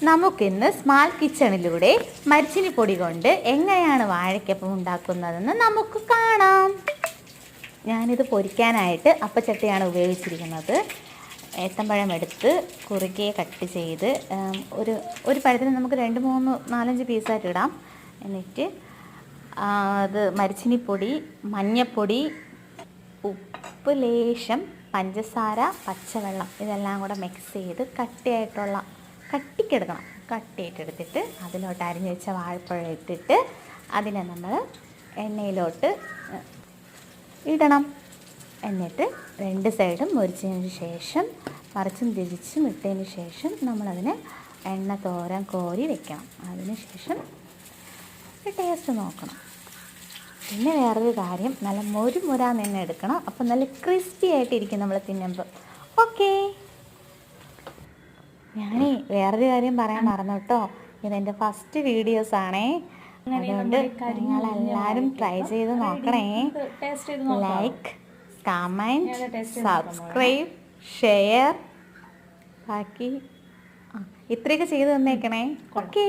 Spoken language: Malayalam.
നമുക്കിന്ന് സ്മാൾ കിച്ചണിലൂടെ മരിച്ചിനി പൊടി കൊണ്ട് എങ്ങനെയാണ് വാഴയ്ക്കപ്പം ഉണ്ടാക്കുന്നതെന്ന് നമുക്ക് കാണാം. ഞാനിത് പൊരിക്കാനായിട്ട് അപ്പച്ചട്ടിയാണ് ഉപയോഗിച്ചിരിക്കുന്നത്. ഏത്തമ്പഴം എടുത്ത് കുറുകെ കട്ട് ചെയ്ത് ഒരു പഴത്തിന് നമുക്ക് 2, 3, 4, 5 പീസായിട്ട് ഇടാം. എന്നിട്ട് അത് മരിച്ചിനിപ്പൊടി, മഞ്ഞൾപ്പൊടി, ഉപ്പ് ലേശം, പഞ്ചസാര, പച്ചവെള്ളം ഇതെല്ലാം കൂടെ മിക്സ് ചെയ്ത് കട്ടിക്കെടുക്കണം. കട്ടിയിട്ടെടുത്തിട്ട് അതിലോട്ട് അരിഞ്ഞു വെച്ച വാഴപ്പഴം ഇട്ടിട്ട് അതിനെ നമ്മൾ എണ്ണയിലോട്ട് ഇടണം. എന്നിട്ട് 2 സൈഡും മുരിച്ചതിന് ശേഷം മറിച്ചും തിരിച്ചും ഇട്ടതിന് ശേഷം നമ്മളതിനെ എണ്ണ തോരാൻ കോരി വെക്കണം. അതിന് ശേഷം ടേസ്റ്റ് നോക്കണം. പിന്നെ വേറൊരു കാര്യം, നല്ല മുരാന്ന് തന്നെ എടുക്കണം. അപ്പം നല്ല ക്രിസ്പി ആയിട്ടിരിക്കും നമ്മൾ തിന്നുമ്പോൾ. ഓക്കേ, ഞാനേ വേറൊരു കാര്യം പറയാൻ മറന്നു കേട്ടോ. ഇതെൻ്റെ ഫസ്റ്റ് വീഡിയോസാണേ. അതുകൊണ്ട് നിങ്ങളെല്ലാവരും ട്രൈ ചെയ്ത് നോക്കണേ. ലൈക്ക്, കമൻറ്റ്, സബ്സ്ക്രൈബ്, ഷെയർ, ബാക്കി ഇത്രയൊക്കെ ചെയ്ത് തന്നേക്കണേ. ഓക്കേ.